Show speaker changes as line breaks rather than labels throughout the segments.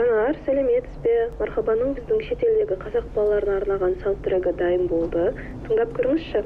Жанар, сәлеметсіз бе? Мархабаның біздің шетелдегі қазақ балаларына арналған саундтрекі дайын болды. Тыңдап көріңізші.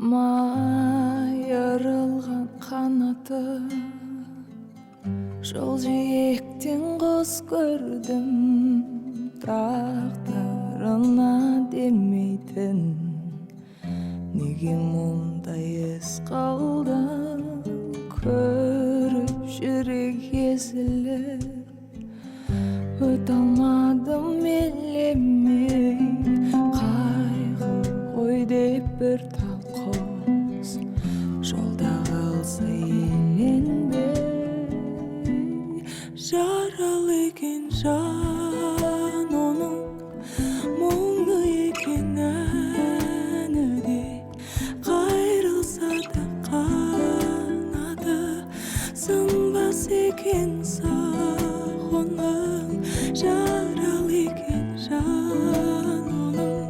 Майырылған қанаты жол жиектен құс көрдім, тағдырына демейтін неге мұндай ес қалды, көріп жүрек езіліп өте алмадым елемей, қайғы ғой деп бір талқыз жолда қалса еленбей, жаралы екен жан оның, мұңлы екен әні де, қайрылса да қанаты сынбас екен сақ оның, жаралы екен жан оның,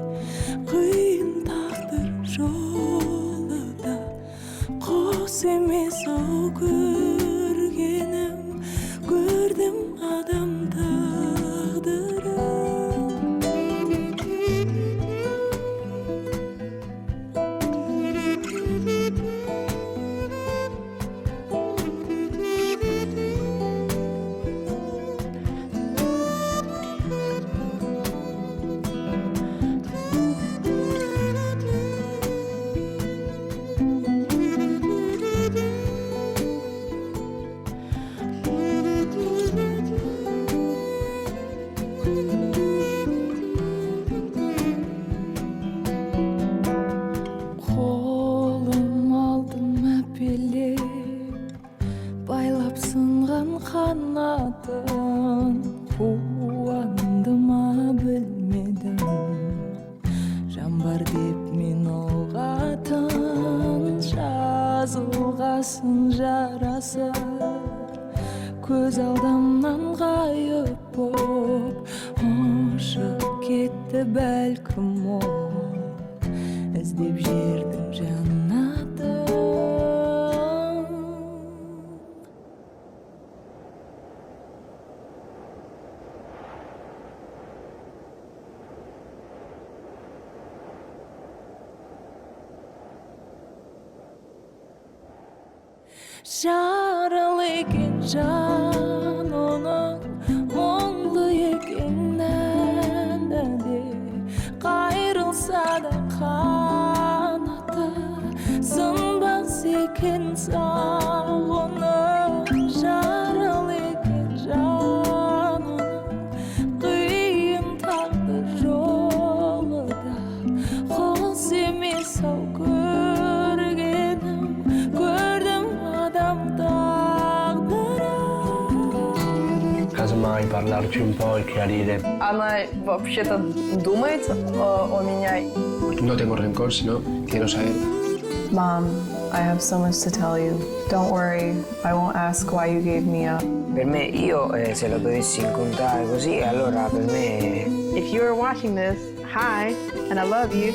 қиын тағдыр жолы да қос емес ау, көргенім көрдім адам тағдырын. Қолым алдым әпелеп, байлап сынған қанатын, қуанды ма білмедім, жан бар деп мен ұғатын, жазылғасын жарасы көз алдымнан ғайып боп, ұшып кетті бәлкім ол, іздеп жердің жаннатын. Жаралы екен жан оның, мұңлы екен әні де, қайрылса да қанаты сынбас екен сақ оның, жаралы екен жан оның, қиын тағдыр жолы да қос емес ау, көргенім көрдім адам тағдырын.
Казмай parlare un po' e chiarire.
Она вообще-то думает о меня.
No tengo rencor, sino quiero saber.
Mom, I have so much to tell you. Don't worry, I won't ask why you gave me up.
Per me, io se lo dovessi incontrare così, allora per me...
If you're watching this, hi, and I love you.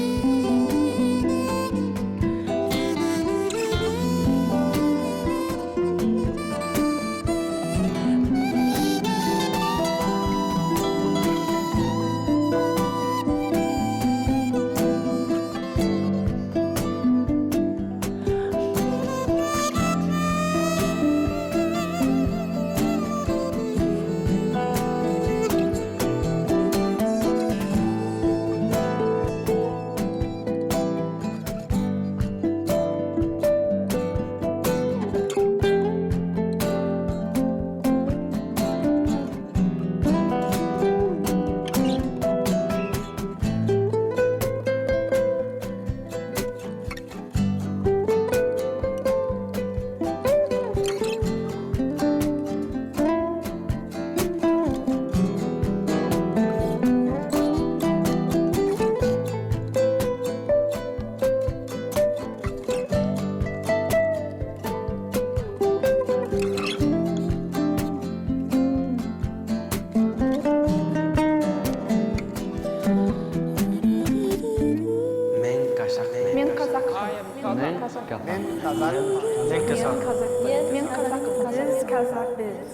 Men Kazak. Biz Kazak biz.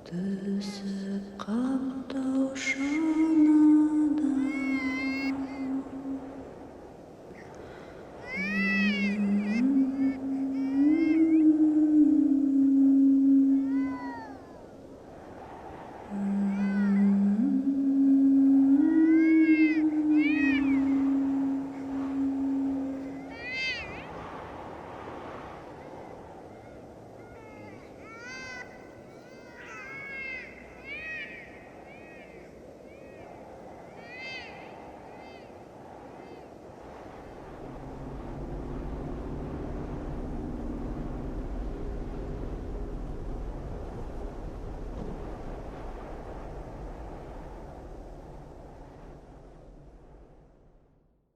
Түсіп қапты